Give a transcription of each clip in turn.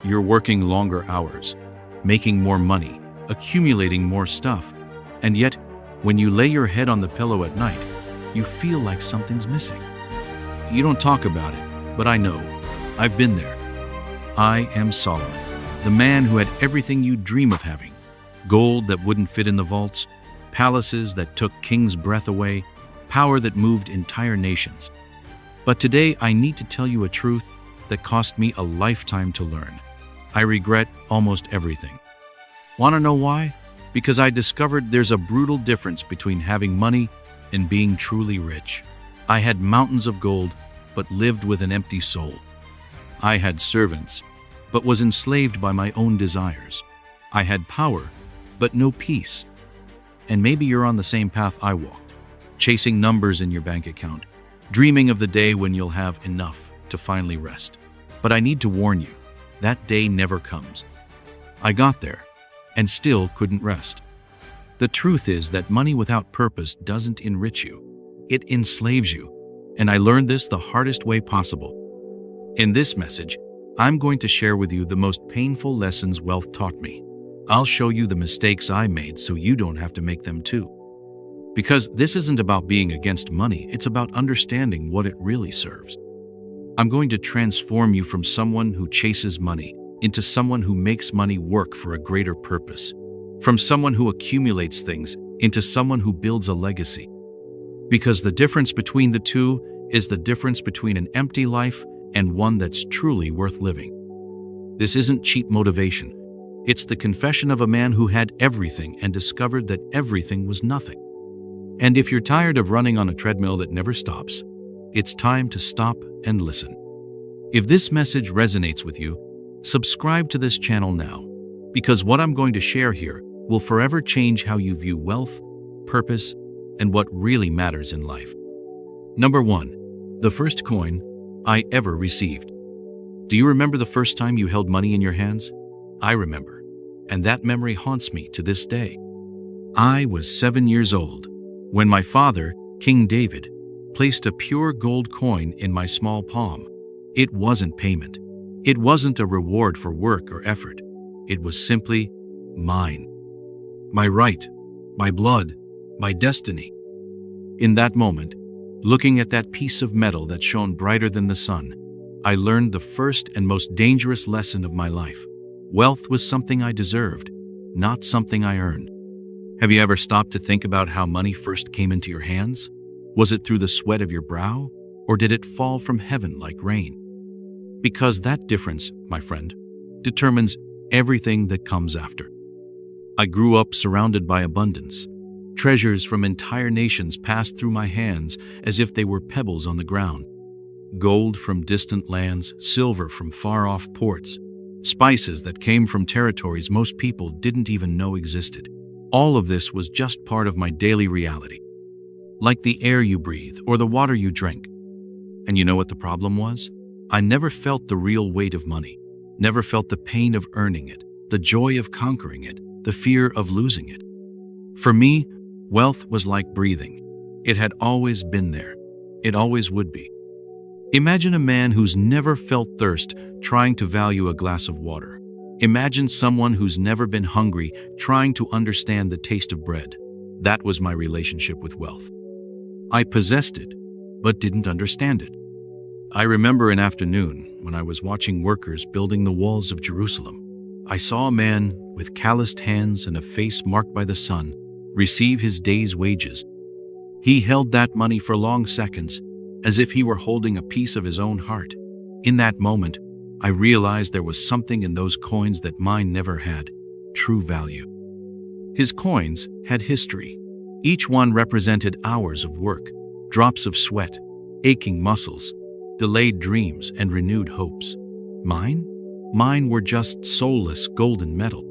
You're working longer hours, making more money, accumulating more stuff, and yet, when you lay your head on the pillow at night, you feel like something's missing. You don't talk about it, but I know. I've been there. I am Solomon, the man who had everything you dream of having. Gold that wouldn't fit in the vaults, palaces that took kings' breath away, power that moved entire nations. But today I need to tell you a truth that cost me a lifetime to learn. I regret almost everything. Want to know why? Because I discovered there's a brutal difference between having money and being truly rich. I had mountains of gold, but lived with an empty soul. I had servants, but was enslaved by my own desires. I had power, but no peace. And maybe you're on the same path I walked, chasing numbers in your bank account, dreaming of the day when you'll have enough to finally rest. But I need to warn you, that day never comes. I got there, and still couldn't rest. The truth is that money without purpose doesn't enrich you. It enslaves you, and I learned this the hardest way possible. In this message, I'm going to share with you the most painful lessons wealth taught me. I'll show you the mistakes I made so you don't have to make them too. Because this isn't about being against money, it's about understanding what it really serves. I'm going to transform you from someone who chases money into someone who makes money work for a greater purpose. From someone who accumulates things into someone who builds a legacy. Because the difference between the two is the difference between an empty life and one that's truly worth living. This isn't cheap motivation. It's the confession of a man who had everything and discovered that everything was nothing. And if you're tired of running on a treadmill that never stops, it's time to stop and listen. If this message resonates with you, subscribe to this channel now, because what I'm going to share here will forever change how you view wealth, purpose, and what really matters in life. Number 1. The first coin I ever received. Do you remember the first time you held money in your hands? I remember, and that memory haunts me to this day. I was 7 years old when my father, King David, placed a pure gold coin in my small palm. It wasn't payment. It wasn't a reward for work or effort. It was simply mine. My right, my blood, my destiny. In that moment, looking at that piece of metal that shone brighter than the sun, I learned the first and most dangerous lesson of my life. Wealth was something I deserved, not something I earned. Have you ever stopped to think about how money first came into your hands? Was it through the sweat of your brow, or did it fall from heaven like rain? Because that difference, my friend, determines everything that comes after. I grew up surrounded by abundance. Treasures from entire nations passed through my hands as if they were pebbles on the ground. Gold from distant lands, silver from far-off ports, spices that came from territories most people didn't even know existed. All of this was just part of my daily reality, like the air you breathe or the water you drink. And you know what the problem was? I never felt the real weight of money, never felt the pain of earning it, the joy of conquering it, the fear of losing it. For me, wealth was like breathing. It had always been there. It always would be. Imagine a man who's never felt thirst trying to value a glass of water. Imagine someone who's never been hungry trying to understand the taste of bread. That was my relationship with wealth. I possessed it, but didn't understand it. I remember an afternoon when I was watching workers building the walls of Jerusalem. I saw a man with calloused hands and a face marked by the sun receive his day's wages. He held that money for long seconds, as if he were holding a piece of his own heart. In that moment, I realized there was something in those coins that mine never had: true value. His coins had history. Each one represented hours of work, drops of sweat, aching muscles, delayed dreams, and renewed hopes. Mine were just soulless golden metal.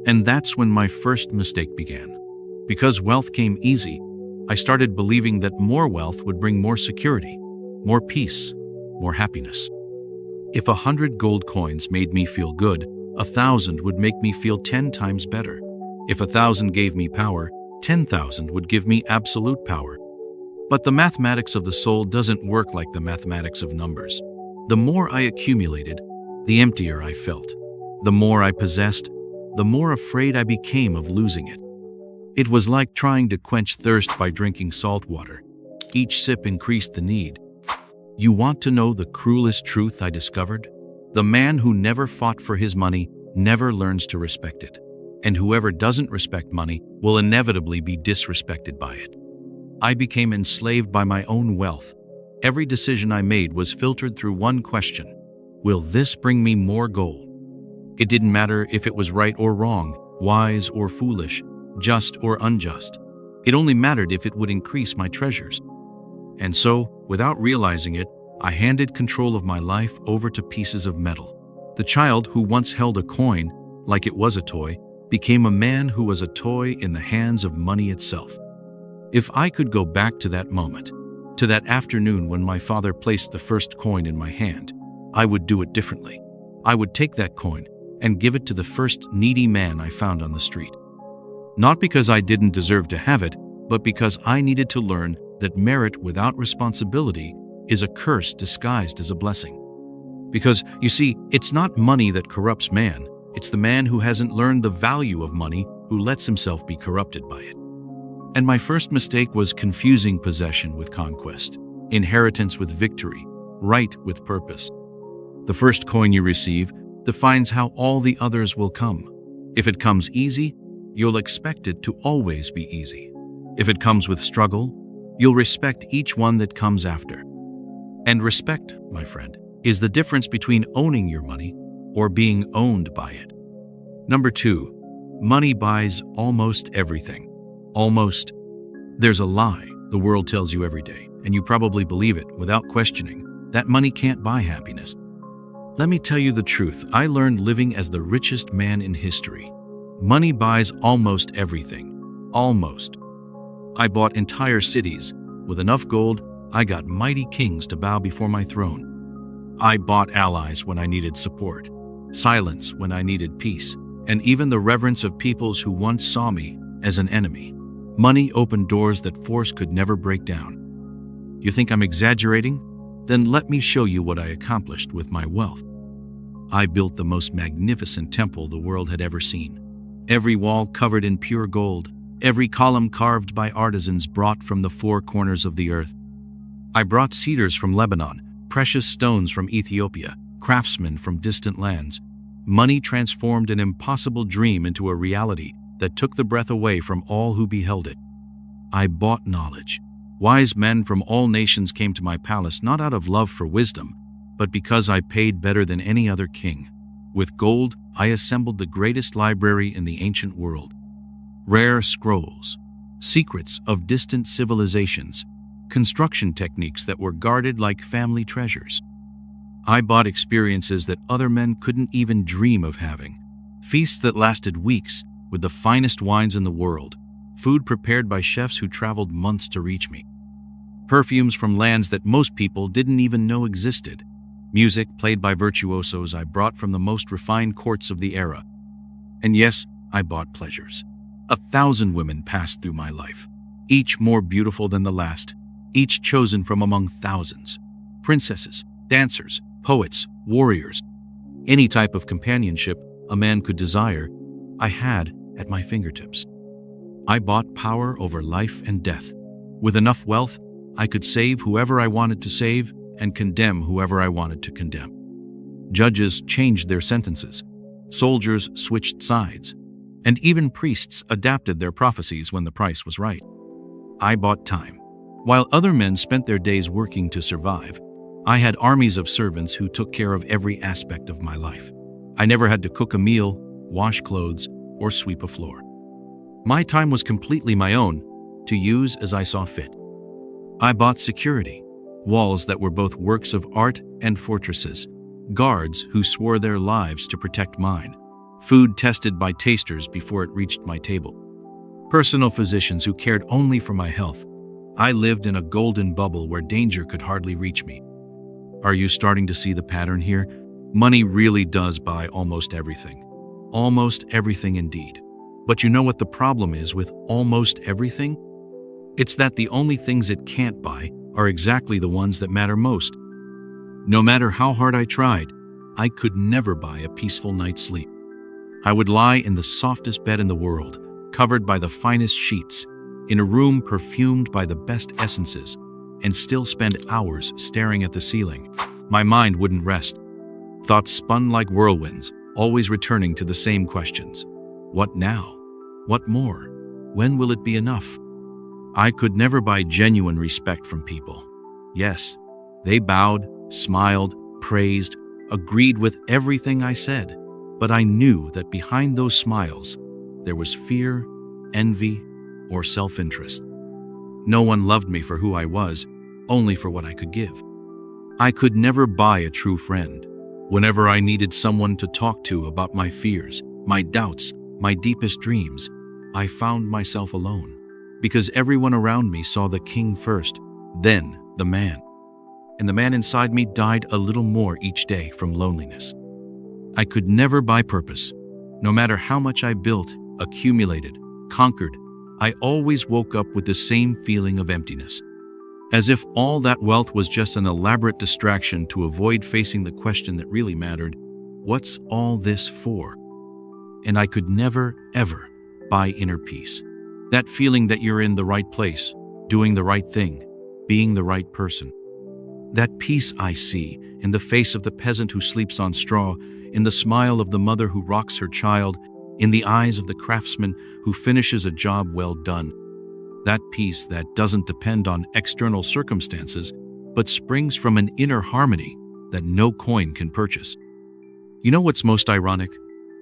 And that's when my first mistake began. Because wealth came easy, I started believing that more wealth would bring more security, more peace, more happiness. If 100 gold coins made me feel good, 1,000 would make me feel 10 times better. If 1,000 gave me power, 10,000 would give me absolute power. But the mathematics of the soul doesn't work like the mathematics of numbers. The more I accumulated, the emptier I felt. The more I possessed, the more afraid I became of losing it. It was like trying to quench thirst by drinking salt water. Each sip increased the need. You want to know the cruelest truth I discovered? The man who never fought for his money never learns to respect it. And whoever doesn't respect money will inevitably be disrespected by it. I became enslaved by my own wealth. Every decision I made was filtered through one question: will this bring me more gold? It didn't matter if it was right or wrong, wise or foolish, just or unjust. It only mattered if it would increase my treasures. And so, without realizing it, I handed control of my life over to pieces of metal. The child who once held a coin, like it was a toy, became a man who was a toy in the hands of money itself. If I could go back to that moment, to that afternoon when my father placed the first coin in my hand, I would do it differently. I would take that coin and give it to the first needy man I found on the street. Not because I didn't deserve to have it, but because I needed to learn that merit without responsibility is a curse disguised as a blessing. Because, you see, it's not money that corrupts man, it's the man who hasn't learned the value of money who lets himself be corrupted by it. And my first mistake was confusing possession with conquest, inheritance with victory, right with purpose. The first coin you receive defines how all the others will come. If it comes easy, you'll expect it to always be easy. If it comes with struggle, you'll respect each one that comes after. And respect, my friend, is the difference between owning your money or being owned by it. Number 2, money buys almost everything. Almost. There's a lie the world tells you every day, and you probably believe it without questioning, that money can't buy happiness. Let me tell you the truth. I learned living as the richest man in history. Money buys almost everything. Almost. I bought entire cities. With enough gold, I got mighty kings to bow before my throne. I bought allies when I needed support, silence when I needed peace, and even the reverence of peoples who once saw me as an enemy. Money opened doors that force could never break down. You think I'm exaggerating? Then let me show you what I accomplished with my wealth. I built the most magnificent temple the world had ever seen. Every wall covered in pure gold, every column carved by artisans brought from the four corners of the earth. I brought cedars from Lebanon, precious stones from Ethiopia, craftsmen from distant lands. Money transformed an impossible dream into a reality that took the breath away from all who beheld it. I bought knowledge. Wise men from all nations came to my palace not out of love for wisdom, but because I paid better than any other king. With gold, I assembled the greatest library in the ancient world. Rare scrolls, secrets of distant civilizations, construction techniques that were guarded like family treasures. I bought experiences that other men couldn't even dream of having. Feasts that lasted weeks with the finest wines in the world. Food prepared by chefs who traveled months to reach me. Perfumes from lands that most people didn't even know existed. Music played by virtuosos I brought from the most refined courts of the era. And yes, I bought pleasures. 1,000 women passed through my life, each more beautiful than the last, each chosen from among thousands. Princesses, dancers, poets, warriors. Any type of companionship a man could desire, I had at my fingertips. I bought power over life and death. With enough wealth, I could save whoever I wanted to save and condemn whoever I wanted to condemn. Judges changed their sentences. Soldiers switched sides. And even priests adapted their prophecies when the price was right. I bought time. While other men spent their days working to survive, I had armies of servants who took care of every aspect of my life. I never had to cook a meal, wash clothes, or sweep a floor. My time was completely my own, to use as I saw fit. I bought security, walls that were both works of art and fortresses, guards who swore their lives to protect mine, food tested by tasters before it reached my table, personal physicians who cared only for my health. I lived in a golden bubble where danger could hardly reach me. Are you starting to see the pattern here? Money really does buy almost everything. Almost everything indeed. But you know what the problem is with almost everything? It's that the only things it can't buy are exactly the ones that matter most. No matter how hard I tried, I could never buy a peaceful night's sleep. I would lie in the softest bed in the world, covered by the finest sheets, in a room perfumed by the best essences, and still spend hours staring at the ceiling. My mind wouldn't rest. Thoughts spun like whirlwinds, always returning to the same questions. What now? What more? When will it be enough? I could never buy genuine respect from people. Yes, they bowed, smiled, praised, agreed with everything I said, but I knew that behind those smiles, there was fear, envy, or self-interest. No one loved me for who I was, only for what I could give. I could never buy a true friend. Whenever I needed someone to talk to about my fears, my doubts, my deepest dreams, I found myself alone, because everyone around me saw the king first, then the man. And the man inside me died a little more each day from loneliness. I could never buy purpose. No matter how much I built, accumulated, conquered, I always woke up with the same feeling of emptiness. As if all that wealth was just an elaborate distraction to avoid facing the question that really mattered: what's all this for? And I could never, ever buy inner peace. That feeling that you're in the right place, doing the right thing, being the right person. That peace I see in the face of the peasant who sleeps on straw, in the smile of the mother who rocks her child, in the eyes of the craftsman who finishes a job well done. That peace that doesn't depend on external circumstances, but springs from an inner harmony that no coin can purchase. You know what's most ironic?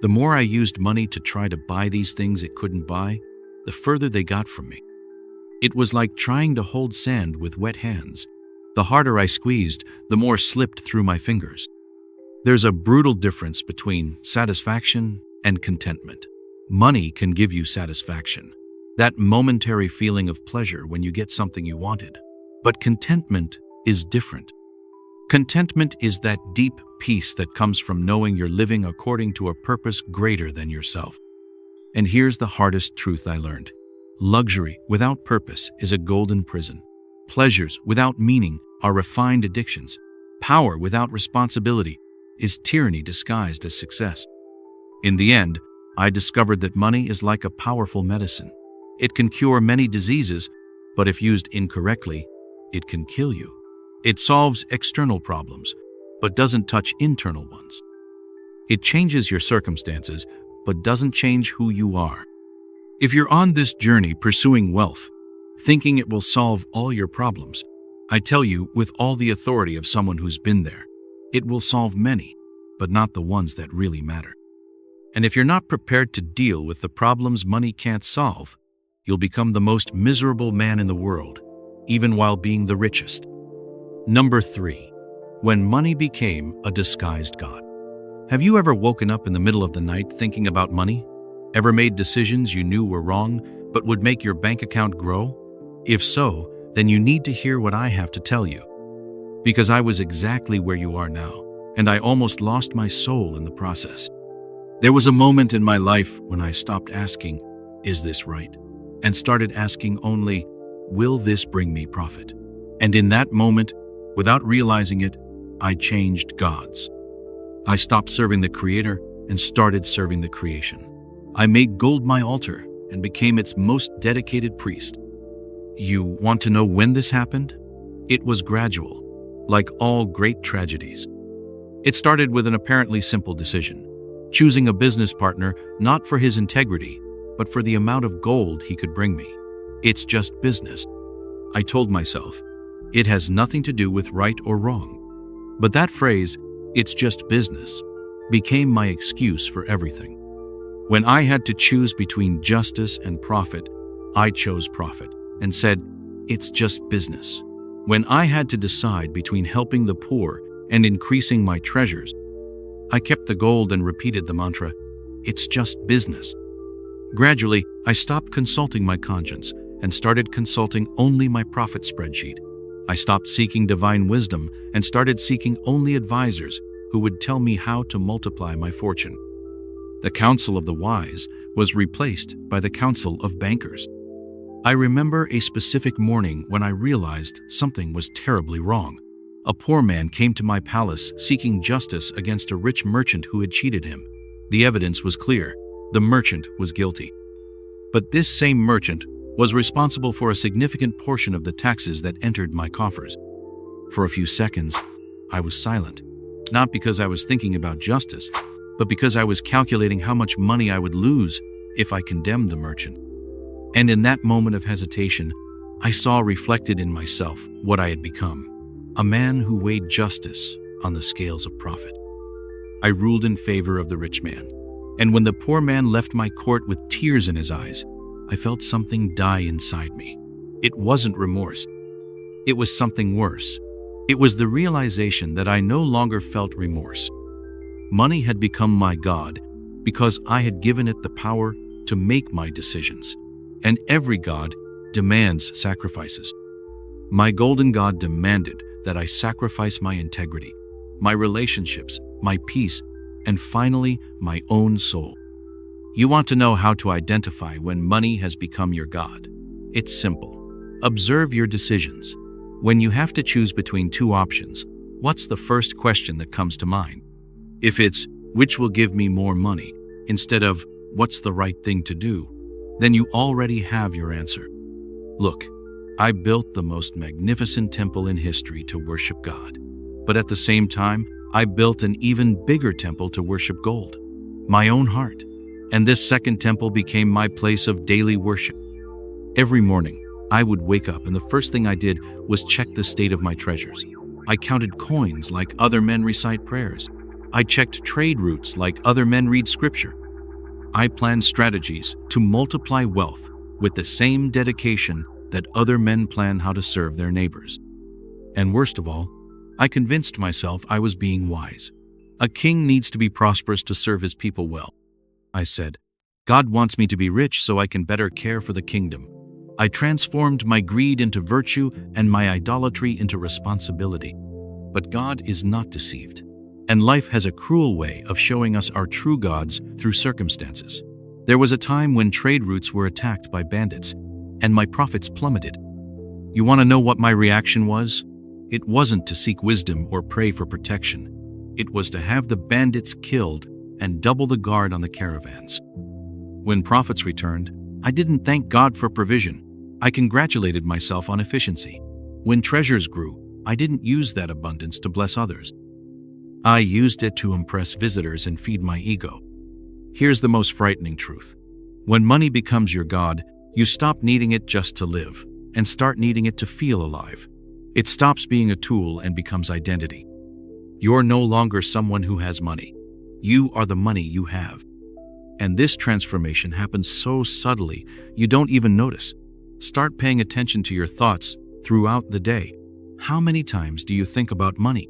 The more I used money to try to buy these things it couldn't buy, the further they got from me. It was like trying to hold sand with wet hands. The harder I squeezed, the more slipped through my fingers. There's a brutal difference between satisfaction and contentment. Money can give you satisfaction, that momentary feeling of pleasure when you get something you wanted. But contentment is different. Contentment is that deep peace that comes from knowing you're living according to a purpose greater than yourself. And here's the hardest truth I learned. Luxury without purpose is a golden prison. Pleasures without meaning are refined addictions. Power without responsibility is tyranny disguised as success. In the end, I discovered that money is like a powerful medicine. It can cure many diseases, but if used incorrectly, it can kill you. It solves external problems, but doesn't touch internal ones. It changes your circumstances, but doesn't change who you are. If you're on this journey pursuing wealth, thinking it will solve all your problems, I tell you with all the authority of someone who's been there, it will solve many, but not the ones that really matter. And if you're not prepared to deal with the problems money can't solve, you'll become the most miserable man in the world, even while being the richest. Number 3. When money became a disguised god. Have you ever woken up in the middle of the night thinking about money? Ever made decisions you knew were wrong, but would make your bank account grow? If so, then you need to hear what I have to tell you. Because I was exactly where you are now, and I almost lost my soul in the process. There was a moment in my life when I stopped asking, "Is this right?" and started asking only, "Will this bring me profit?" And in that moment, without realizing it, I changed gods. I stopped serving the Creator and started serving the creation. I made gold my altar and became its most dedicated priest. You want to know when this happened? It was gradual, like all great tragedies. It started with an apparently simple decision, choosing a business partner not for his integrity, but for the amount of gold he could bring me. It's just business. I told myself, it has nothing to do with right or wrong. But that phrase, "it's just business," became my excuse for everything. When I had to choose between justice and profit, I chose profit and said, "It's just business." When I had to decide between helping the poor and increasing my treasures, I kept the gold and repeated the mantra, "It's just business." Gradually, I stopped consulting my conscience and started consulting only my profit spreadsheet. I stopped seeking divine wisdom and started seeking only advisors who would tell me how to multiply my fortune. The counsel of the wise was replaced by the counsel of bankers. I remember a specific morning when I realized something was terribly wrong. A poor man came to my palace seeking justice against a rich merchant who had cheated him. The evidence was clear. The merchant was guilty. But this same merchant was responsible for a significant portion of the taxes that entered my coffers. For a few seconds, I was silent, not because I was thinking about justice, but because I was calculating how much money I would lose if I condemned the merchant. And in that moment of hesitation, I saw reflected in myself what I had become, a man who weighed justice on the scales of profit. I ruled in favor of the rich man, and when the poor man left my court with tears in his eyes, I felt something die inside me. It wasn't remorse. It was something worse. It was the realization that I no longer felt remorse. Money had become my God because I had given it the power to make my decisions. And every God demands sacrifices. My golden God demanded that I sacrifice my integrity, my relationships, my peace, and finally, my own soul. You want to know how to identify when money has become your God? It's simple. Observe your decisions. When you have to choose between two options, what's the first question that comes to mind? If it's, which will give me more money, instead of, what's the right thing to do, then you already have your answer. Look, I built the most magnificent temple in history to worship God. But at the same time, I built an even bigger temple to worship gold, my own heart. And this second temple became my place of daily worship. Every morning, I would wake up and the first thing I did was check the state of my treasures. I counted coins like other men recite prayers. I checked trade routes like other men read scripture. I planned strategies to multiply wealth with the same dedication that other men plan how to serve their neighbors. And worst of all, I convinced myself I was being wise. A king needs to be prosperous to serve his people well. I said, God wants me to be rich so I can better care for the kingdom. I transformed my greed into virtue and my idolatry into responsibility. But God is not deceived, and life has a cruel way of showing us our true gods through circumstances. There was a time when trade routes were attacked by bandits, and my profits plummeted. You want to know what my reaction was? It wasn't to seek wisdom or pray for protection. It was to have the bandits killed and double the guard on the caravans. When profits returned, I didn't thank God for provision. I congratulated myself on efficiency. When treasures grew, I didn't use that abundance to bless others. I used it to impress visitors and feed my ego. Here's the most frightening truth. When money becomes your God, you stop needing it just to live and start needing it to feel alive. It stops being a tool and becomes identity. You're no longer someone who has money. You are the money you have. And this transformation happens so subtly, you don't even notice. Start paying attention to your thoughts throughout the day. How many times do you think about money?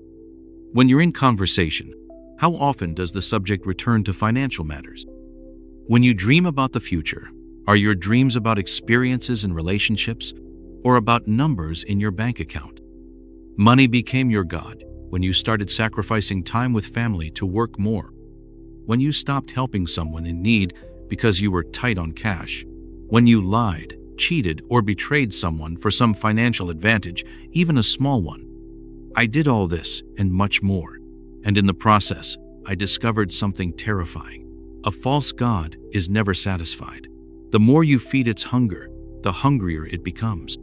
When you're in conversation, how often does the subject return to financial matters? When you dream about the future, are your dreams about experiences and relationships, or about numbers in your bank account? Money became your God when you started sacrificing time with family to work more. When you stopped helping someone in need because you were tight on cash. When you lied, cheated, or betrayed someone for some financial advantage, even a small one. I did all this and much more. And in the process, I discovered something terrifying. A false god is never satisfied. The more you feed its hunger, the hungrier it becomes.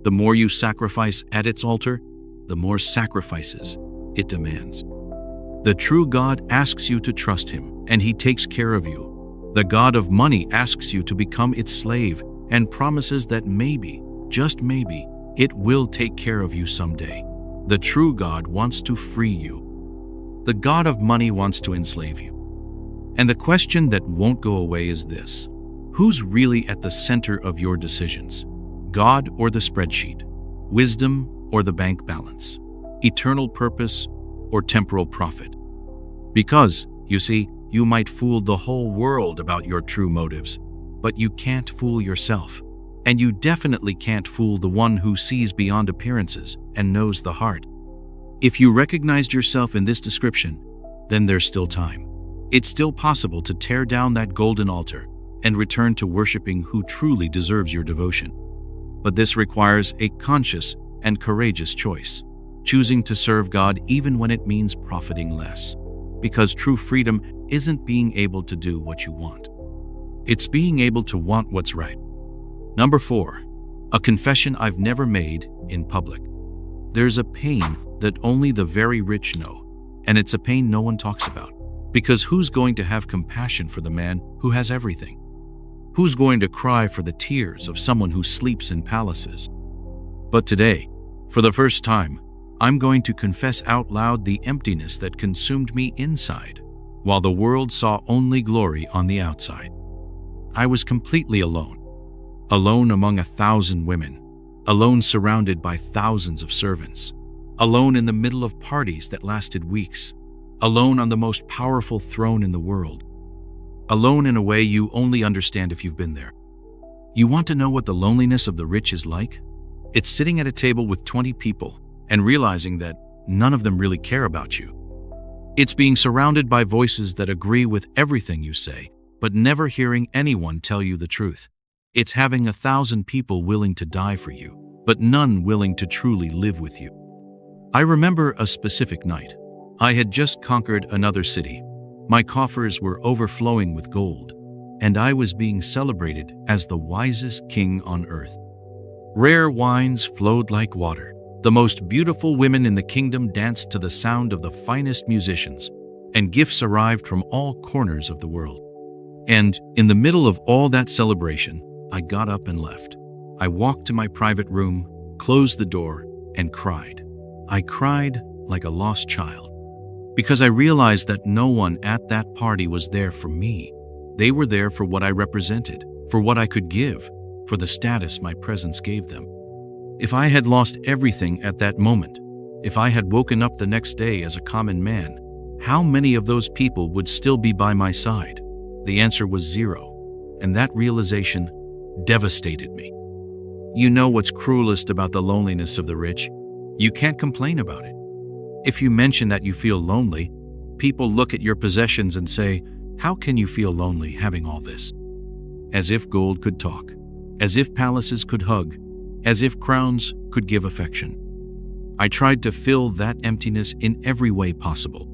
The more you sacrifice at its altar, the more sacrifices it demands. The true God asks you to trust him, and he takes care of you. The God of money asks you to become its slave and promises that maybe, just maybe, it will take care of you someday. The true God wants to free you. The God of money wants to enslave you. And the question that won't go away is this: who's really at the center of your decisions? God or the spreadsheet? Wisdom or the bank balance? Eternal purpose or temporal profit? Because, you see, you might fool the whole world about your true motives, but you can't fool yourself. And you definitely can't fool the one who sees beyond appearances and knows the heart. If you recognized yourself in this description, then there's still time. It's still possible to tear down that golden altar and return to worshiping who truly deserves your devotion. But this requires a conscious and courageous choice. choosing to serve God even when it means profiting less. Because true freedom isn't being able to do what you want. It's being able to want what's right. Number 4, a confession I've never made in public. There's a pain that only the very rich know, and it's a pain no one talks about. Because who's going to have compassion for the man who has everything? Who's going to cry for the tears of someone who sleeps in palaces? But today, for the first time, I'm going to confess out loud the emptiness that consumed me inside, while the world saw only glory on the outside. I was completely alone. Alone among 1,000 women. Alone surrounded by thousands of servants. Alone in the middle of parties that lasted weeks. Alone on the most powerful throne in the world. Alone in a way you only understand if you've been there. You want to know what the loneliness of the rich is like? It's sitting at a table with 20 people and realizing that none of them really care about you. It's being surrounded by voices that agree with everything you say, but never hearing anyone tell you the truth. It's having 1,000 people willing to die for you, but none willing to truly live with you. I remember a specific night. I had just conquered another city. My coffers were overflowing with gold, and I was being celebrated as the wisest king on earth. Rare wines flowed like water. The most beautiful women in the kingdom danced to the sound of the finest musicians, and gifts arrived from all corners of the world. And in the middle of all that celebration, I got up and left. I walked to my private room, closed the door, and cried. I cried like a lost child, because I realized that no one at that party was there for me. They were there for what I represented, for what I could give, for the status my presence gave them. If I had lost everything at that moment, if I had woken up the next day as a common man, how many of those people would still be by my side? The answer was 0, and that realization devastated me. You know what's cruelest about the loneliness of the rich? You can't complain about it. If you mention that you feel lonely, people look at your possessions and say, "How can you feel lonely having all this?" As if gold could talk, as if palaces could hug, as if crowns could give affection. I tried to fill that emptiness in every way possible.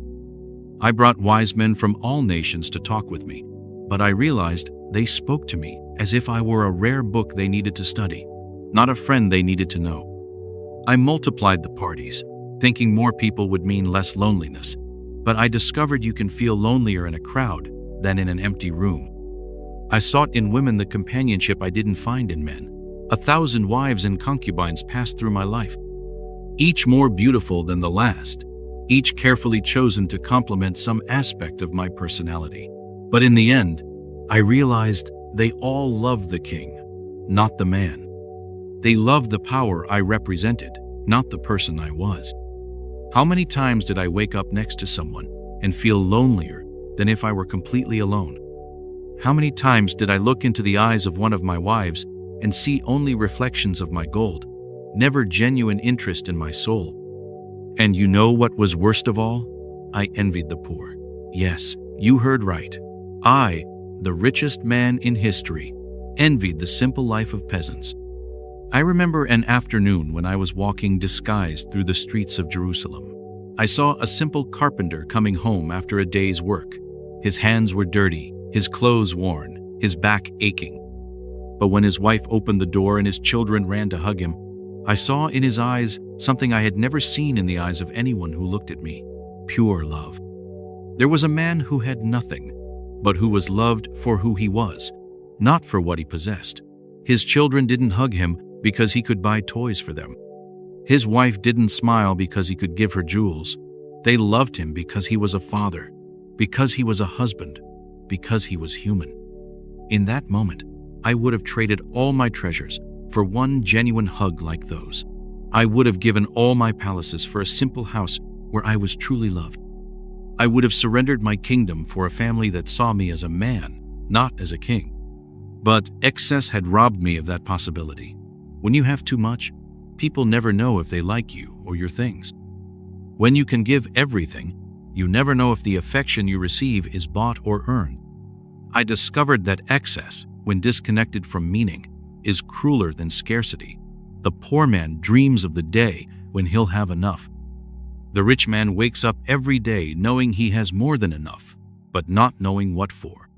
I brought wise men from all nations to talk with me, but I realized they spoke to me as if I were a rare book they needed to study, not a friend they needed to know. I multiplied the parties, thinking more people would mean less loneliness, but I discovered you can feel lonelier in a crowd than in an empty room. I sought in women the companionship I didn't find in men. 1,000 wives and concubines passed through my life, each more beautiful than the last, each carefully chosen to complement some aspect of my personality. But in the end, I realized they all loved the king, not the man. They loved the power I represented, not the person I was. How many times did I wake up next to someone and feel lonelier than if I were completely alone? How many times did I look into the eyes of one of my wives and see only reflections of my gold, never genuine interest in my soul? And you know what was worst of all? I envied the poor. Yes, you heard right. I, the richest man in history, envied the simple life of peasants. I remember an afternoon when I was walking disguised through the streets of Jerusalem. I saw a simple carpenter coming home after a day's work. His hands were dirty, his clothes worn, his back aching. But when his wife opened the door and his children ran to hug him, I saw in his eyes something I had never seen in the eyes of anyone who looked at me: pure love. There was a man who had nothing, but who was loved for who he was, not for what he possessed. His children didn't hug him because he could buy toys for them. His wife didn't smile because he could give her jewels. They loved him because he was a father, because he was a husband, because he was human. In that moment, I would have traded all my treasures for one genuine hug like those. I would have given all my palaces for a simple house where I was truly loved. I would have surrendered my kingdom for a family that saw me as a man, not as a king. But excess had robbed me of that possibility. When you have too much, people never know if they like you or your things. When you can give everything, you never know if the affection you receive is bought or earned. I discovered that excess, when disconnected from meaning, is crueler than scarcity. The poor man dreams of the day when he'll have enough, The rich man wakes up every day knowing he has more than enough, but not knowing what for.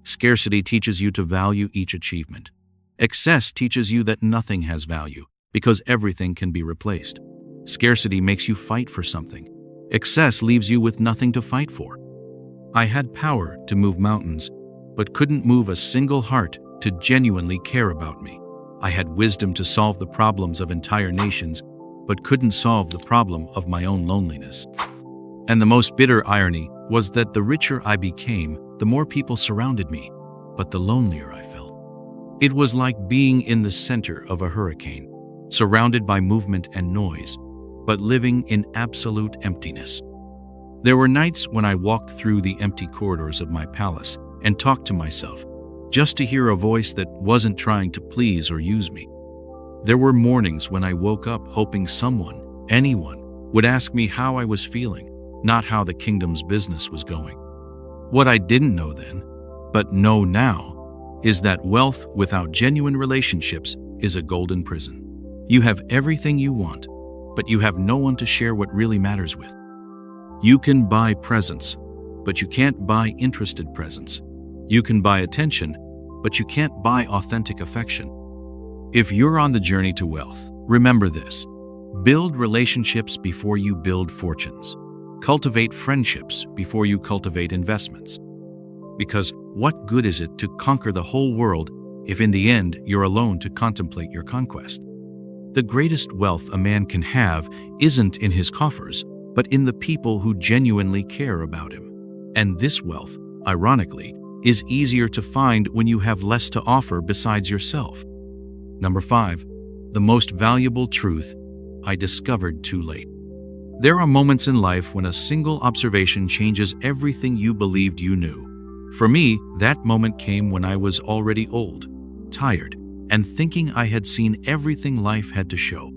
Scarcity teaches you to value each achievement. Excess teaches you that nothing has value, because everything can be replaced. Scarcity makes you fight for something. Excess leaves you with nothing to fight for. I had power to move mountains, but couldn't move a single heart to genuinely care about me. I had wisdom to solve the problems of entire nations, but couldn't solve the problem of my own loneliness. And the most bitter irony was that the richer I became, the more people surrounded me, but the lonelier I felt. It was like being in the center of a hurricane, surrounded by movement and noise, but living in absolute emptiness. There were nights when I walked through the empty corridors of my palace and talked to myself, just to hear a voice that wasn't trying to please or use me. There were mornings when I woke up hoping someone, anyone, would ask me how I was feeling, not how the kingdom's business was going. What I didn't know then, but know now, is that wealth without genuine relationships is a golden prison. You have everything you want, but you have no one to share what really matters with. You can buy presents, but you can't buy interested presents. You can buy attention, but you can't buy authentic affection. If you're on the journey to wealth, remember this: build relationships before you build fortunes. Cultivate friendships before you cultivate investments. Because what good is it to conquer the whole world if in the end you're alone to contemplate your conquest? The greatest wealth a man can have isn't in his coffers, but in the people who genuinely care about him. And this wealth, ironically, is easier to find when you have less to offer besides yourself. Number 5, the most valuable truth I discovered too late. There are moments in life when a single observation changes everything you believed you knew. For me, that moment came when I was already old, tired, and thinking I had seen everything life had to show.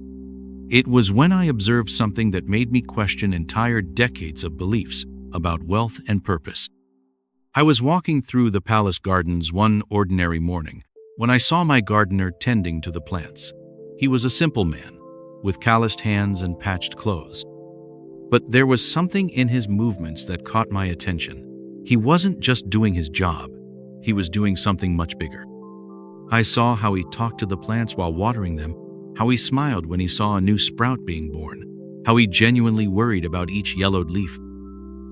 It was when I observed something that made me question entire decades of beliefs about wealth and purpose. I was walking through the palace gardens one ordinary morning when I saw my gardener tending to the plants. He was a simple man, with calloused hands and patched clothes. But there was something in his movements that caught my attention. He wasn't just doing his job, he was doing something much bigger. I saw how he talked to the plants while watering them, how he smiled when he saw a new sprout being born, how he genuinely worried about each yellowed leaf.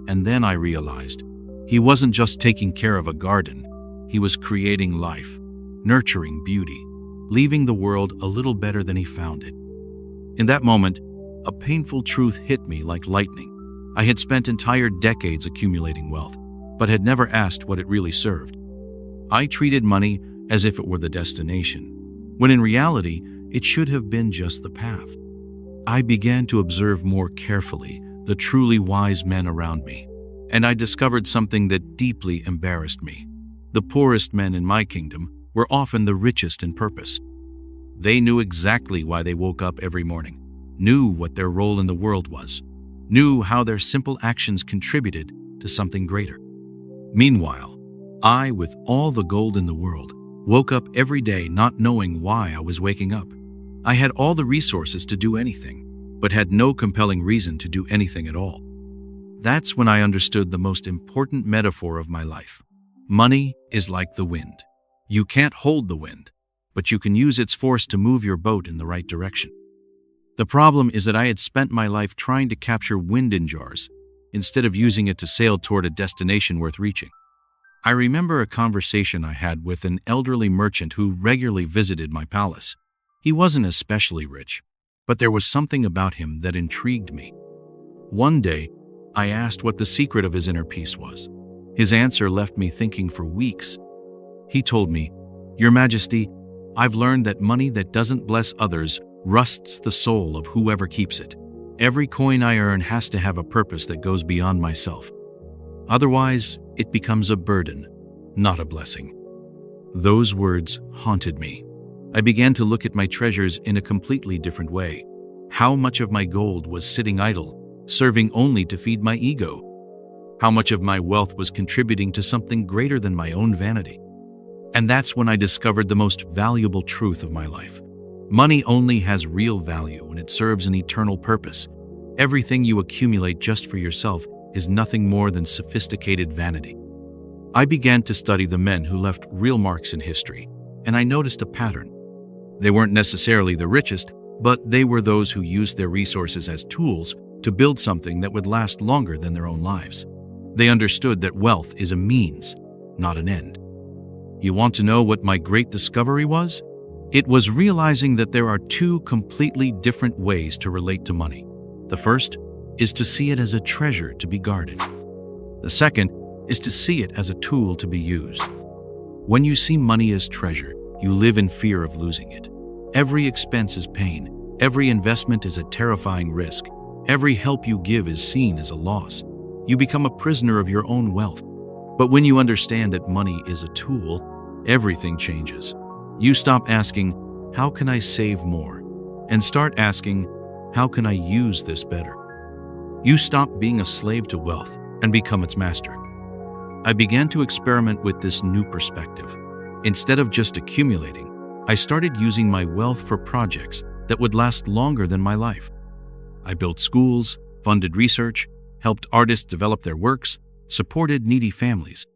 And then I realized, he wasn't just taking care of a garden, he was creating life, nurturing beauty, leaving the world a little better than he found it. In that moment, a painful truth hit me like lightning. I had spent entire decades accumulating wealth, but had never asked what it really served. I treated money as if it were the destination, when in reality, it should have been just the path. I began to observe more carefully the truly wise men around me, and I discovered something that deeply embarrassed me. The poorest men in my kingdom were often the richest in purpose. They knew exactly why they woke up every morning, knew what their role in the world was, knew how their simple actions contributed to something greater. Meanwhile, I, with all the gold in the world, woke up every day not knowing why I was waking up. I had all the resources to do anything, but had no compelling reason to do anything at all. That's when I understood the most important metaphor of my life. Money is like the wind. You can't hold the wind, but you can use its force to move your boat in the right direction. The problem is that I had spent my life trying to capture wind in jars, instead of using it to sail toward a destination worth reaching. I remember a conversation I had with an elderly merchant who regularly visited my palace. He wasn't especially rich, but there was something about him that intrigued me. One day, I asked what the secret of his inner peace was. His answer left me thinking for weeks. He told me, "Your Majesty, I've learned that money that doesn't bless others rusts the soul of whoever keeps it. Every coin I earn has to have a purpose that goes beyond myself. Otherwise, it becomes a burden, not a blessing." Those words haunted me. I began to look at my treasures in a completely different way. How much of my gold was sitting idle, serving only to feed my ego? How much of my wealth was contributing to something greater than my own vanity? And that's when I discovered the most valuable truth of my life. Money only has real value when it serves an eternal purpose. Everything you accumulate just for yourself is nothing more than sophisticated vanity. I began to study the men who left real marks in history, and I noticed a pattern. They weren't necessarily the richest, but they were those who used their resources as tools to build something that would last longer than their own lives. They understood that wealth is a means, not an end. You want to know what my great discovery was? It was realizing that there are two completely different ways to relate to money. The first is to see it as a treasure to be guarded. The second is to see it as a tool to be used. When you see money as treasure, you live in fear of losing it. Every expense is pain. Every investment is a terrifying risk. Every help you give is seen as a loss. You become a prisoner of your own wealth. But when you understand that money is a tool, everything changes. You stop asking, "How can I save more?" and start asking, "How can I use this better?" You stop being a slave to wealth and become its master. I began to experiment with this new perspective. Instead of just accumulating, I started using my wealth for projects that would last longer than my life. I built schools, funded research, helped artists develop their works, supported needy families.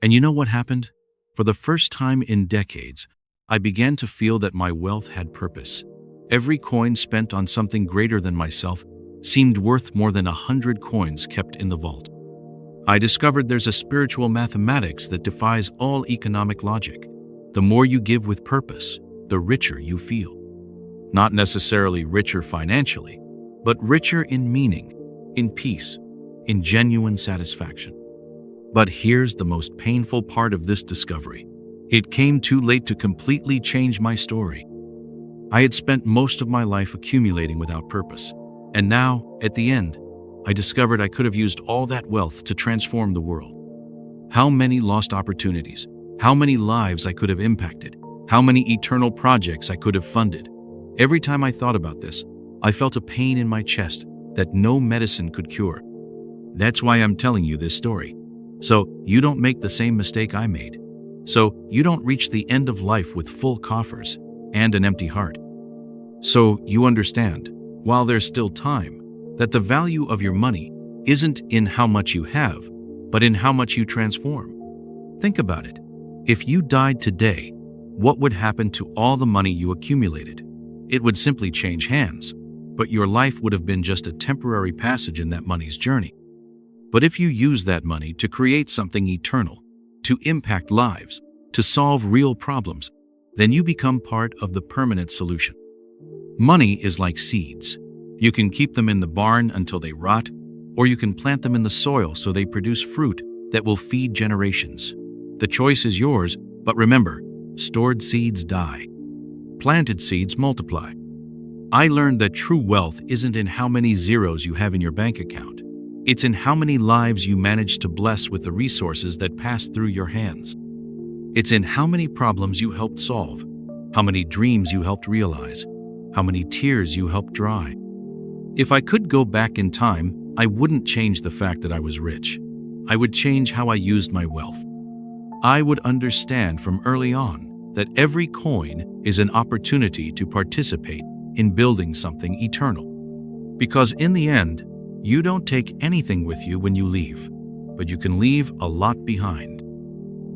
And you know what happened? For the first time in decades, I began to feel that my wealth had purpose. Every coin spent on something greater than myself seemed worth more than 100 coins kept in the vault. I discovered there's a spiritual mathematics that defies all economic logic. The more you give with purpose, the richer you feel. Not necessarily richer financially, but richer in meaning, in peace, in genuine satisfaction. But here's the most painful part of this discovery. It came too late to completely change my story. I had spent most of my life accumulating without purpose, and now, at the end, I discovered I could have used all that wealth to transform the world. How many lost opportunities, how many lives I could have impacted, how many eternal projects I could have funded. Every time I thought about this, I felt a pain in my chest that no medicine could cure. That's why I'm telling you this story. So you don't make the same mistake I made. So you don't reach the end of life with full coffers and an empty heart. So you understand, while there's still time, that the value of your money isn't in how much you have, but in how much you transform. Think about it. If you died today, what would happen to all the money you accumulated? It would simply change hands, but your life would have been just a temporary passage in that money's journey. But if you use that money to create something eternal, to impact lives, to solve real problems, then you become part of the permanent solution. Money is like seeds. You can keep them in the barn until they rot, or you can plant them in the soil so they produce fruit that will feed generations. The choice is yours, but remember, stored seeds die. Planted seeds multiply. I learned that true wealth isn't in how many zeros you have in your bank account. It's in how many lives you manage to bless with the resources that pass through your hands. It's in how many problems you helped solve, how many dreams you helped realize, how many tears you helped dry. If I could go back in time, I wouldn't change the fact that I was rich. I would change how I used my wealth. I would understand from early on that every coin is an opportunity to participate in building something eternal. Because in the end, you don't take anything with you when you leave, but you can leave a lot behind.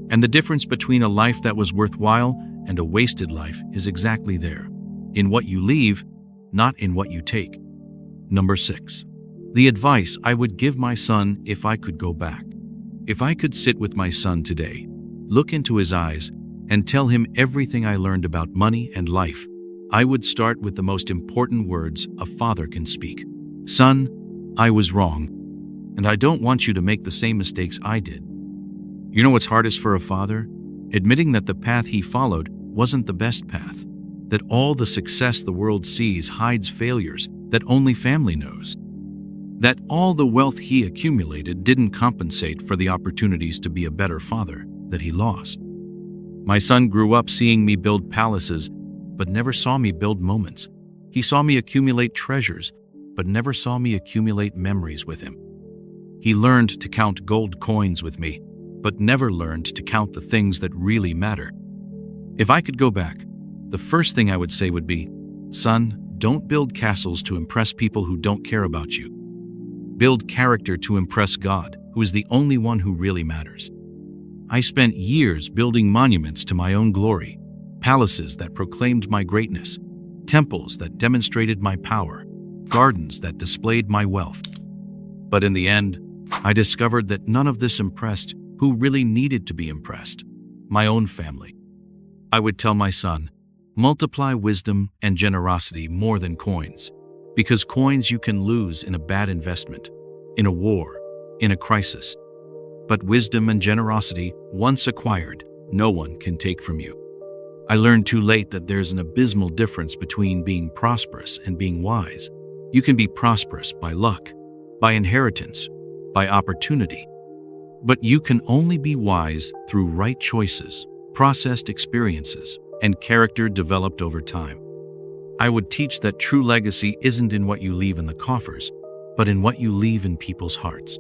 And the difference between a life that was worthwhile and a wasted life is exactly there, in what you leave, not in what you take. Number 6. The advice I would give my son if I could go back. If I could sit with my son today, look into his eyes, and tell him everything I learned about money and life, I would start with the most important words a father can speak. Son, I was wrong, and I don't want you to make the same mistakes I did. You know what's hardest for a father? Admitting that the path he followed wasn't the best path, that all the success the world sees hides failures that only family knows, that all the wealth he accumulated didn't compensate for the opportunities to be a better father that he lost. My son grew up seeing me build palaces, but never saw me build moments. He saw me accumulate treasures, but never saw me accumulate memories with him. He learned to count gold coins with me, but never learned to count the things that really matter. If I could go back, the first thing I would say would be, son, Don't build castles to impress people who don't care about you. Build character to impress God, who is the only one who really matters. I spent years building monuments to my own glory, palaces that proclaimed my greatness, temples that demonstrated my power, gardens that displayed my wealth. But in the end, I discovered that none of this impressed who really needed to be impressed: my own family. I would tell my son, multiply wisdom and generosity more than coins, because coins you can lose in a bad investment, in a war, in a crisis. But wisdom and generosity, once acquired, no one can take from you. I learned too late that there's an abysmal difference between being prosperous and being wise. You can be prosperous by luck, by inheritance, by opportunity. But you can only be wise through right choices, processed experiences, and character developed over time. I would teach that true legacy isn't in what you leave in the coffers, but in what you leave in people's hearts.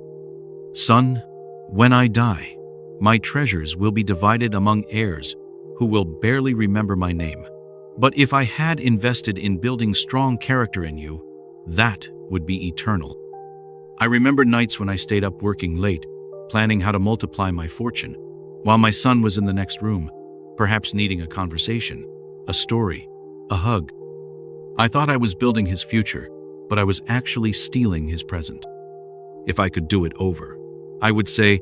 Son, when I die, my treasures will be divided among heirs who will barely remember my name. But if I had invested in building strong character in you, that would be eternal. I remember nights when I stayed up working late, planning how to multiply my fortune, while my son was in the next room, perhaps needing a conversation, a story, a hug. I thought I was building his future, but I was actually stealing his present. If I could do it over, I would say,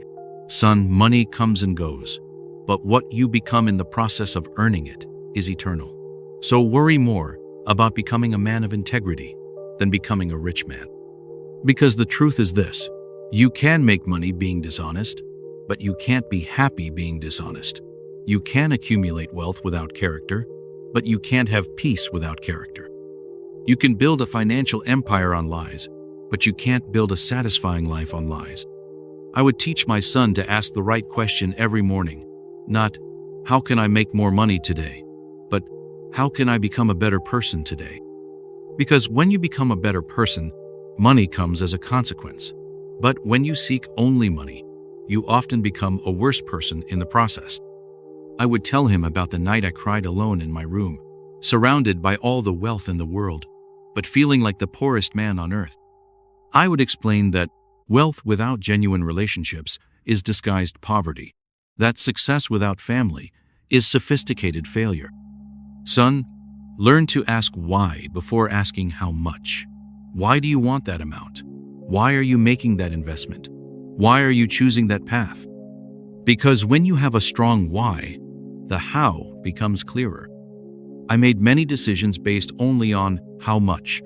son, money comes and goes, but what you become in the process of earning it is eternal. So worry more about becoming a man of integrity than becoming a rich man. Because the truth is this: you can make money being dishonest, but you can't be happy being dishonest. You can accumulate wealth without character, but you can't have peace without character. You can build a financial empire on lies, but you can't build a satisfying life on lies. I would teach my son to ask the right question every morning, not, how can I make more money today, but how can I become a better person today? Because when you become a better person, money comes as a consequence. But when you seek only money, you often become a worse person in the process. I would tell him about the night I cried alone in my room, surrounded by all the wealth in the world, but feeling like the poorest man on earth. I would explain that wealth without genuine relationships is disguised poverty, that success without family is sophisticated failure. Son, learn to ask why before asking how much. Why do you want that amount? Why are you making that investment? Why are you choosing that path? Because when you have a strong why, the how becomes clearer. I made many decisions based only on how much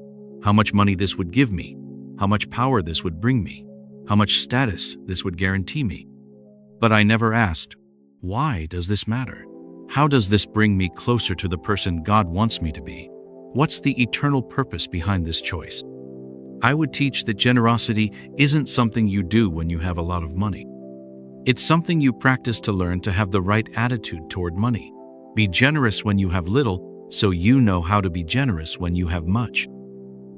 money this would give me, how much power this would bring me, how much status this would guarantee me. But I never asked, why does this matter? How does this bring me closer to the person God wants me to be? What's the eternal purpose behind this choice? I would teach that generosity isn't something you do when you have a lot of money. It's something you practice to learn to have the right attitude toward money. Be generous when you have little, so you know how to be generous when you have much.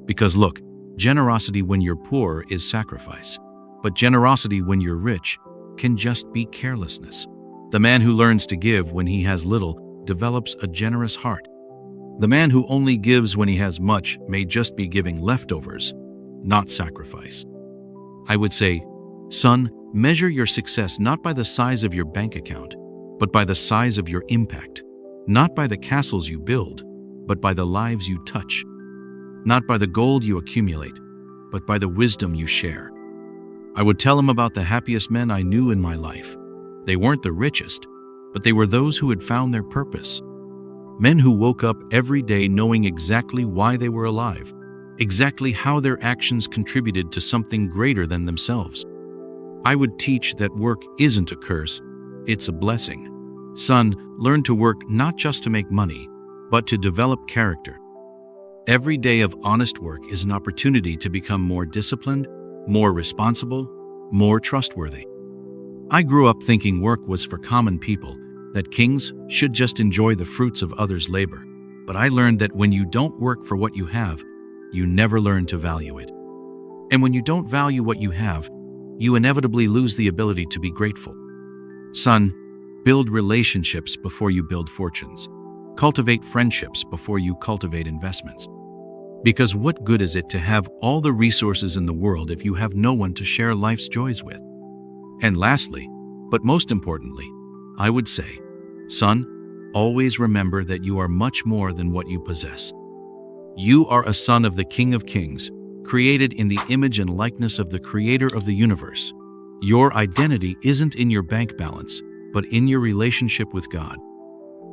Because look, generosity when you're poor is sacrifice, but generosity when you're rich can just be carelessness. The man who learns to give when he has little develops a generous heart. The man who only gives when he has much may just be giving leftovers, not sacrifice. I would say, son, measure your success not by the size of your bank account, but by the size of your impact, not by the castles you build, but by the lives you touch, not by the gold you accumulate, but by the wisdom you share. I would tell him about the happiest men I knew in my life. They weren't the richest, but they were those who had found their purpose. Men who woke up every day knowing exactly why they were alive, exactly how their actions contributed to something greater than themselves. I would teach that work isn't a curse, it's a blessing. Son, learn to work not just to make money, but to develop character. Every day of honest work is an opportunity to become more disciplined, more responsible, more trustworthy. I grew up thinking work was for common people, that kings should just enjoy the fruits of others' labor. But I learned that when you don't work for what you have, you never learn to value it. And when you don't value what you have, you inevitably lose the ability to be grateful. Son, build relationships before you build fortunes. Cultivate friendships before you cultivate investments. Because what good is it to have all the resources in the world if you have no one to share life's joys with? And lastly, but most importantly, I would say, son, always remember that you are much more than what you possess. You are a son of the King of Kings, created in the image and likeness of the Creator of the universe. Your identity isn't in your bank balance, but in your relationship with God.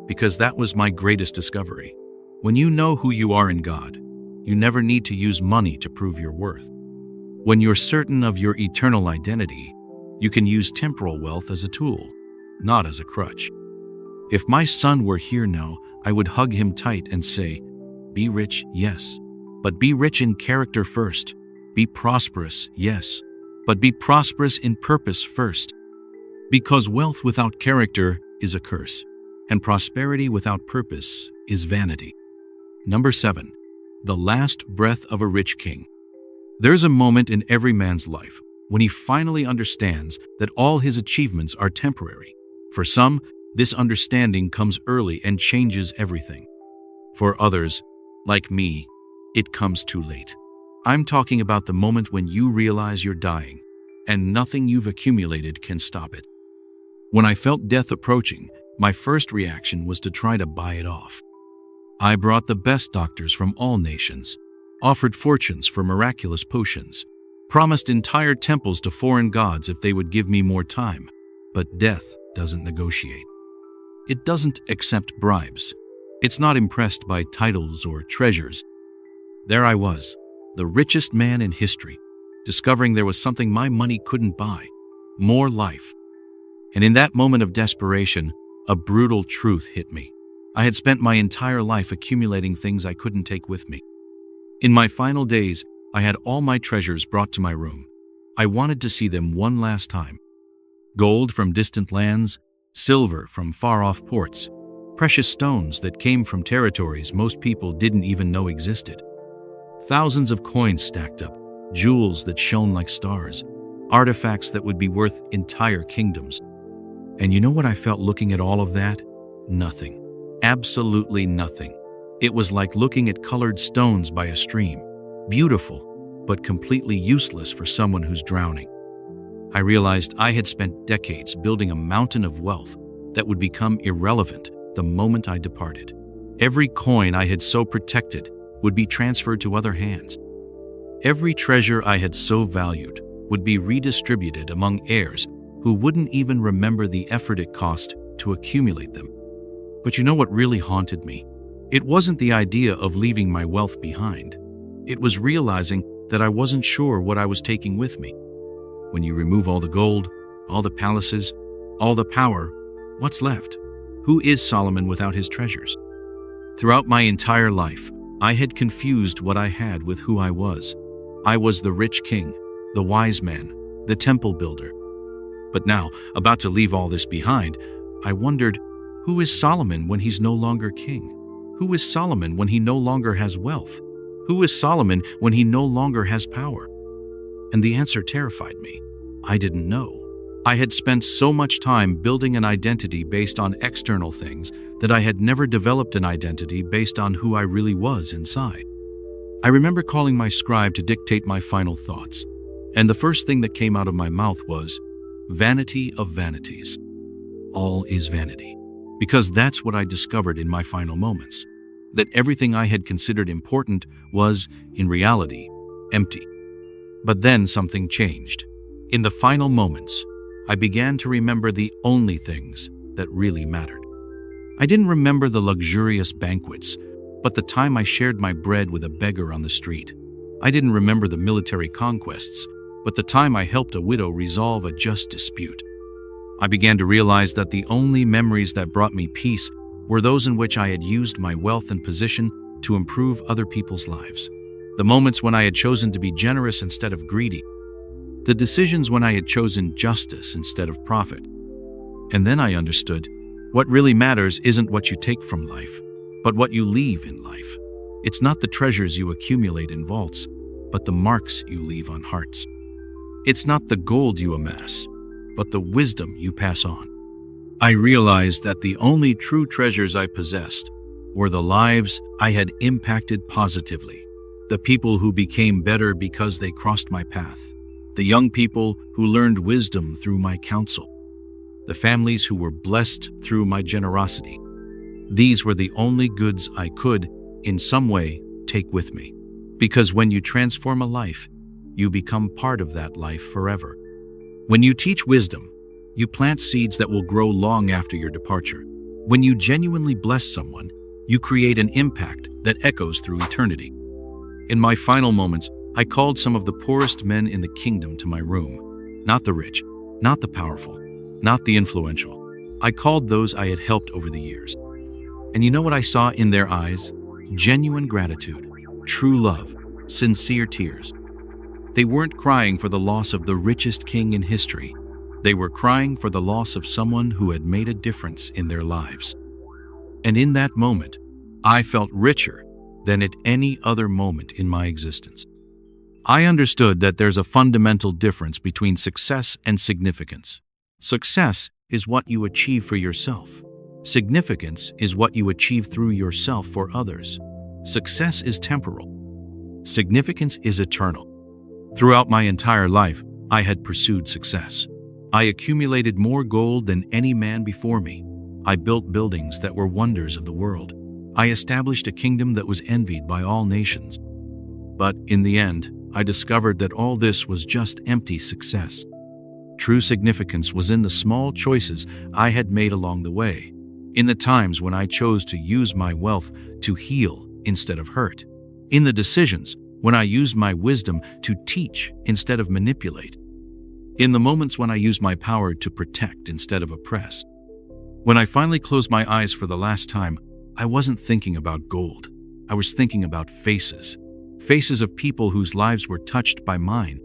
Because that was my greatest discovery. When you know who you are in God, you never need to use money to prove your worth. When you're certain of your eternal identity, you can use temporal wealth as a tool, not as a crutch. If my son were here now, I would hug him tight and say, be rich, yes, but be rich in character first. Be prosperous, yes, but be prosperous in purpose first. Because wealth without character is a curse, and prosperity without purpose is vanity. Number 7. The last breath of a rich king. There's a moment in every man's life when he finally understands that all his achievements are temporary. For some, this understanding comes early and changes everything. For others, like me, it comes too late. I'm talking about the moment when you realize you're dying, and nothing you've accumulated can stop it. When I felt death approaching, my first reaction was to try to buy it off. I brought the best doctors from all nations, offered fortunes for miraculous potions, promised entire temples to foreign gods if they would give me more time. But death doesn't negotiate. It doesn't accept bribes. It's not impressed by titles or treasures. There I was, the richest man in history, discovering there was something my money couldn't buy: more life. And in that moment of desperation, a brutal truth hit me. I had spent my entire life accumulating things I couldn't take with me. In my final days, I had all my treasures brought to my room. I wanted to see them one last time. Gold from distant lands, silver from far-off ports, precious stones that came from territories most people didn't even know existed. Thousands of coins stacked up, jewels that shone like stars, artifacts that would be worth entire kingdoms. And you know what I felt looking at all of that? Nothing. Absolutely nothing. It was like looking at colored stones by a stream. Beautiful, but completely useless for someone who's drowning. I realized I had spent decades building a mountain of wealth that would become irrelevant the moment I departed. Every coin I had so protected would be transferred to other hands. Every treasure I had so valued would be redistributed among heirs who wouldn't even remember the effort it cost to accumulate them. But you know what really haunted me? It wasn't the idea of leaving my wealth behind. It was realizing that I wasn't sure what I was taking with me. When you remove all the gold, all the palaces, all the power, what's left? Who is Solomon without his treasures? Throughout my entire life, I had confused what I had with who I was. I was the rich king, the wise man, the temple builder. But now, about to leave all this behind, I wondered, who is Solomon when he's no longer king? Who is Solomon when he no longer has wealth? Who is Solomon when he no longer has power? And the answer terrified me. I didn't know. I had spent so much time building an identity based on external things that I had never developed an identity based on who I really was inside. I remember calling my scribe to dictate my final thoughts, and the first thing that came out of my mouth was, "Vanity of vanities. All is vanity." Because that's what I discovered in my final moments, that everything I had considered important was, in reality, empty. But then something changed. In the final moments, I began to remember the only things that really mattered. I didn't remember the luxurious banquets, but the time I shared my bread with a beggar on the street. I didn't remember the military conquests, but the time I helped a widow resolve a just dispute. I began to realize that the only memories that brought me peace were those in which I had used my wealth and position to improve other people's lives. The moments when I had chosen to be generous instead of greedy. The decisions when I had chosen justice instead of profit. And then I understood, what really matters isn't what you take from life, but what you leave in life. It's not the treasures you accumulate in vaults, but the marks you leave on hearts. It's not the gold you amass, but the wisdom you pass on. I realized that the only true treasures I possessed were the lives I had impacted positively. The people who became better because they crossed my path. The young people who learned wisdom through my counsel. The families who were blessed through my generosity. These were the only goods I could, in some way, take with me. Because when you transform a life, you become part of that life forever. When you teach wisdom, you plant seeds that will grow long after your departure. When you genuinely bless someone, you create an impact that echoes through eternity. In my final moments, I called some of the poorest men in the kingdom to my room. Not the rich, not the powerful, not the influential. I called those I had helped over the years. And you know what I saw in their eyes? Genuine gratitude, true love, sincere tears. They weren't crying for the loss of the richest king in history. They were crying for the loss of someone who had made a difference in their lives. And in that moment, I felt richer than at any other moment in my existence. I understood that there's a fundamental difference between success and significance. Success is what you achieve for yourself. Significance is what you achieve through yourself for others. Success is temporal. Significance is eternal. Throughout my entire life, I had pursued success. I accumulated more gold than any man before me. I built buildings that were wonders of the world. I established a kingdom that was envied by all nations. But in the end, I discovered that all this was just empty success. True significance was in the small choices I had made along the way, in the times when I chose to use my wealth to heal instead of hurt, in the decisions when I used my wisdom to teach instead of manipulate, in the moments when I used my power to protect instead of oppress. When I finally closed my eyes for the last time, I wasn't thinking about gold. I was thinking about faces. Faces of people whose lives were touched by mine.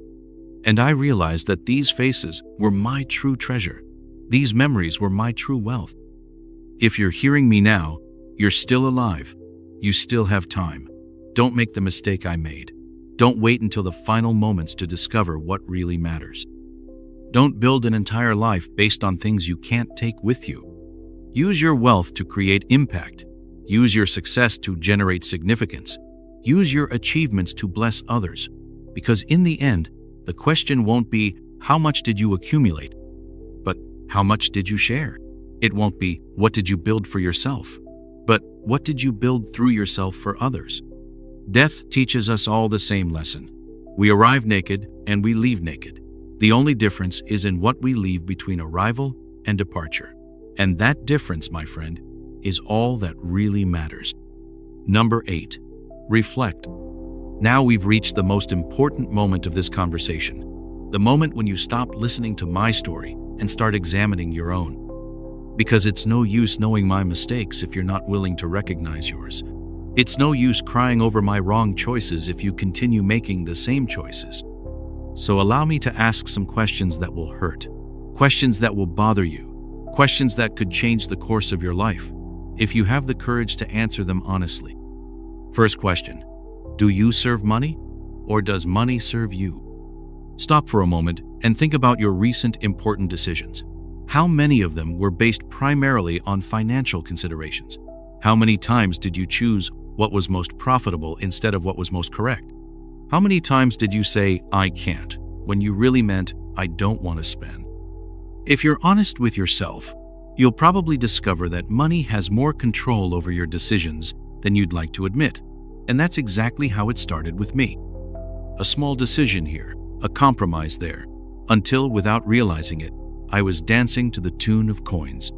And I realized that these faces were my true treasure. These memories were my true wealth. If you're hearing me now, you're still alive. You still have time. Don't make the mistake I made. Don't wait until the final moments to discover what really matters. Don't build an entire life based on things you can't take with you. Use your wealth to create impact. Use your success to generate significance. Use your achievements to bless others. Because in the end, the question won't be, how much did you accumulate? But how much did you share? It won't be, what did you build for yourself? But what did you build through yourself for others? Death teaches us all the same lesson. We arrive naked and we leave naked. The only difference is in what we leave between arrival and departure. And that difference, my friend, is all that really matters. Number 8. Reflect. Now we've reached the most important moment of this conversation. The moment when you stop listening to my story and start examining your own. Because it's no use knowing my mistakes if you're not willing to recognize yours. It's no use crying over my wrong choices if you continue making the same choices. So allow me to ask some questions that will hurt. Questions that will bother you. Questions that could change the course of your life, if you have the courage to answer them honestly. First question. Do you serve money, or does money serve you? Stop for a moment and think about your recent important decisions. How many of them were based primarily on financial considerations? How many times did you choose what was most profitable instead of what was most correct? How many times did you say, I can't, when you really meant, I don't want to spend? If you're honest with yourself, you'll probably discover that money has more control over your decisions than you'd like to admit. And that's exactly how it started with me. A small decision here, a compromise there, until, without realizing it, I was dancing to the tune of coins.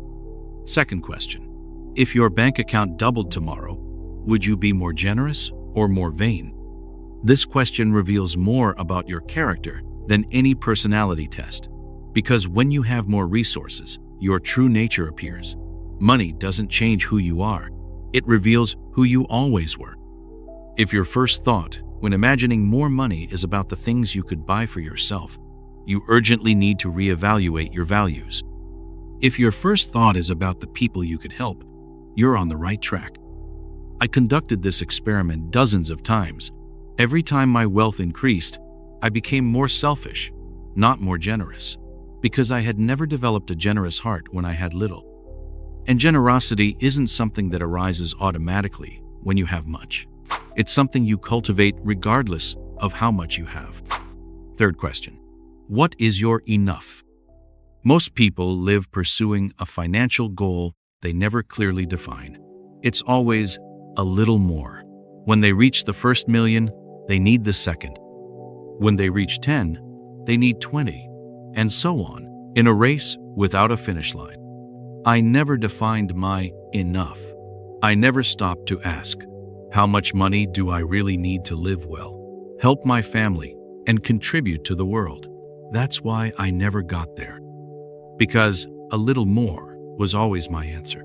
Second question. If your bank account doubled tomorrow, would you be more generous or more vain? This question reveals more about your character than any personality test. Because when you have more resources, your true nature appears. Money doesn't change who you are. It reveals who you always were. If your first thought, when imagining more money, is about the things you could buy for yourself, you urgently need to reevaluate your values. If your first thought is about the people you could help, you're on the right track. I conducted this experiment dozens of times. Every time my wealth increased, I became more selfish, not more generous, because I had never developed a generous heart when I had little. And generosity isn't something that arises automatically when you have much. It's something you cultivate regardless of how much you have. Third question. What is your enough? Most people live pursuing a financial goal they never clearly define. It's always a little more. When they reach the first million, they need the second. When they reach 10, they need 20, and so on, in a race without a finish line. I never defined my enough. I never stopped to ask, how much money do I really need to live well, help my family, and contribute to the world? That's why I never got there. Because a little more was always my answer.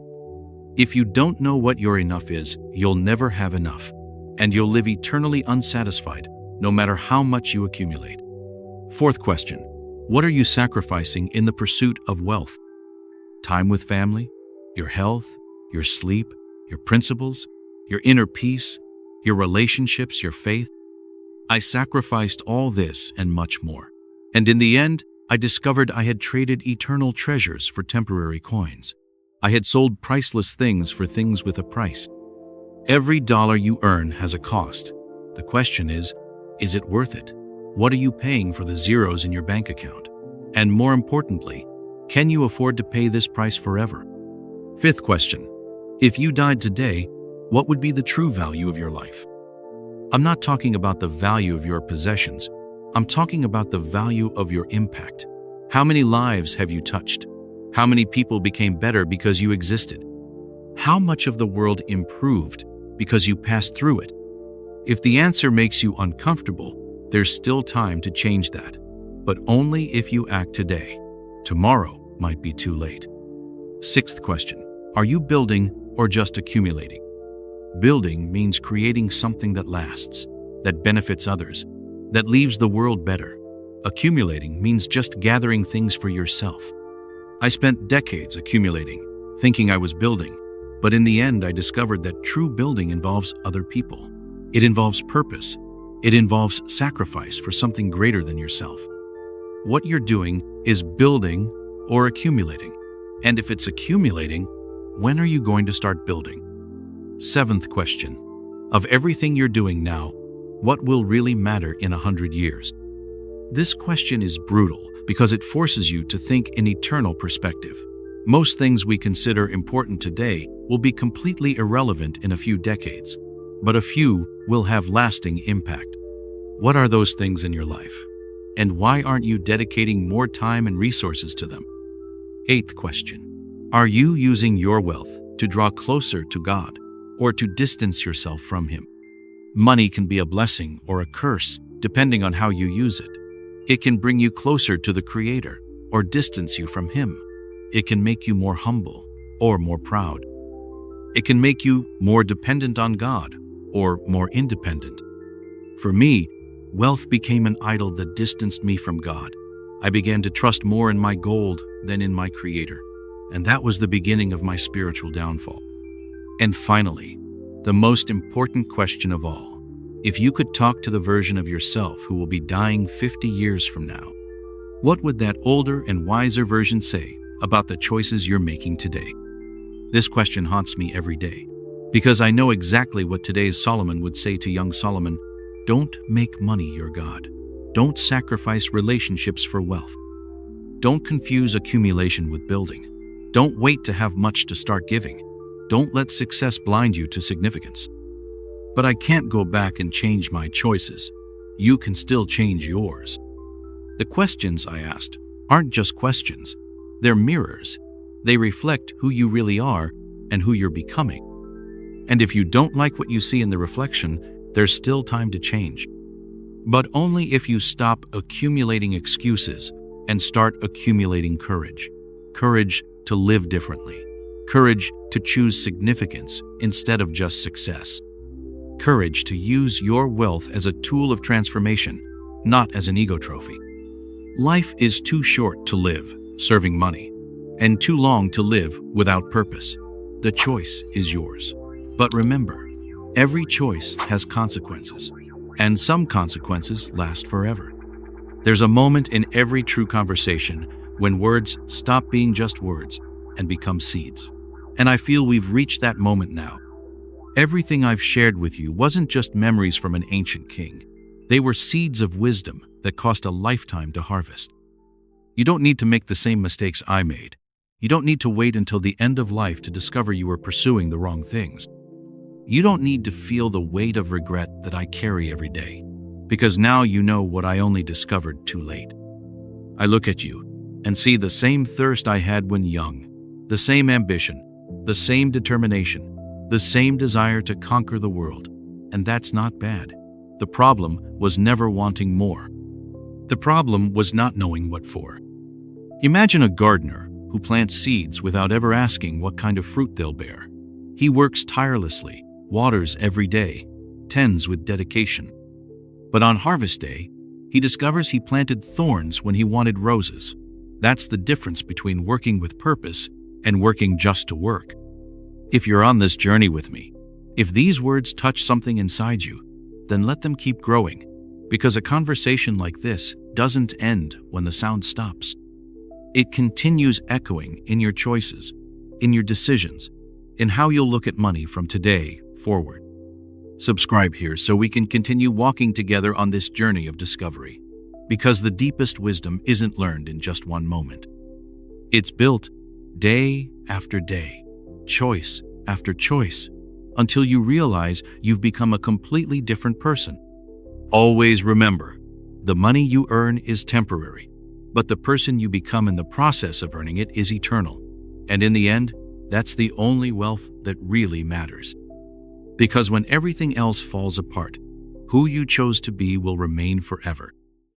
If you don't know what your enough is, you'll never have enough, and you'll live eternally unsatisfied, no matter how much you accumulate. Fourth question. What are you sacrificing in the pursuit of wealth? Time with family, your health, your sleep, your principles, your inner peace, your relationships, your faith? I sacrificed all this and much more. And in the end, I discovered I had traded eternal treasures for temporary coins. I had sold priceless things for things with a price. Every dollar you earn has a cost. The question is it worth it? What are you paying for the zeros in your bank account? And more importantly, can you afford to pay this price forever? Fifth question. If you died today, what would be the true value of your life? I'm not talking about the value of your possessions. I'm talking about the value of your impact. How many lives have you touched? How many people became better because you existed? How much of the world improved because you passed through it? If the answer makes you uncomfortable, there's still time to change that. But only if you act today. Tomorrow might be too late. Sixth question. Are you building or just accumulating? Building means creating something that lasts, that benefits others, that leaves the world better. Accumulating means just gathering things for yourself. I spent decades accumulating, thinking I was building, but in the end I discovered that true building involves other people. It involves purpose. It involves sacrifice for something greater than yourself. What you're doing is building or accumulating. And if it's accumulating, when are you going to start building? Seventh question. Of everything you're doing now, what will really matter in 100 years? This question is brutal because it forces you to think in eternal perspective. Most things we consider important today will be completely irrelevant in a few decades, but a few will have lasting impact. What are those things in your life? And why aren't you dedicating more time and resources to them? Eighth question. Are you using your wealth to draw closer to God or to distance yourself from Him? Money can be a blessing or a curse depending on how you use it. It can bring you closer to the Creator or distance you from Him. It can make you more humble or more proud. It can make you more dependent on God or more independent. For me, wealth became an idol that distanced me from God. I began to trust more in my gold than in my Creator, and that was the beginning of my spiritual downfall. And finally, the most important question of all. If you could talk to the version of yourself who will be dying 50 years from now, what would that older and wiser version say about the choices you're making today? This question haunts me every day, because I know exactly what today's Solomon would say to young Solomon. Don't make money your God. Don't sacrifice relationships for wealth. Don't confuse accumulation with building. Don't wait to have much to start giving. Don't let success blind you to significance. But I can't go back and change my choices. You can still change yours. The questions I asked aren't just questions. They're mirrors. They reflect who you really are and who you're becoming. And if you don't like what you see in the reflection, there's still time to change. But only if you stop accumulating excuses and start accumulating courage. Courage to live differently. Courage to choose significance instead of just success. Courage to use your wealth as a tool of transformation, not as an ego trophy. Life is too short to live serving money, and too long to live without purpose. The choice is yours. But remember, every choice has consequences, and some consequences last forever. There's a moment in every true conversation when words stop being just words and become seeds. And I feel we've reached that moment now. Everything I've shared with you wasn't just memories from an ancient king. They were seeds of wisdom that cost a lifetime to harvest. You don't need to make the same mistakes I made. You don't need to wait until the end of life to discover you were pursuing the wrong things. You don't need to feel the weight of regret that I carry every day, because now you know what I only discovered too late. I look at you and see the same thirst I had when young, the same ambition, the same determination, the same desire to conquer the world. And that's not bad. The problem was never wanting more. The problem was not knowing what for. Imagine a gardener who plants seeds without ever asking what kind of fruit they'll bear. He works tirelessly, waters every day, tends with dedication. But on harvest day, he discovers he planted thorns when he wanted roses. That's the difference between working with purpose and working just to work. If you're on this journey with me, if these words touch something inside you, then let them keep growing, because a conversation like this doesn't end when the sound stops. It continues echoing in your choices, in your decisions, in how you'll look at money from today forward. Subscribe here so we can continue walking together on this journey of discovery, because the deepest wisdom isn't learned in just one moment. It's built day after day, choice after choice, until you realize you've become a completely different person. Always remember, the money you earn is temporary, but the person you become in the process of earning it is eternal. And in the end, that's the only wealth that really matters. Because when everything else falls apart, who you chose to be will remain forever.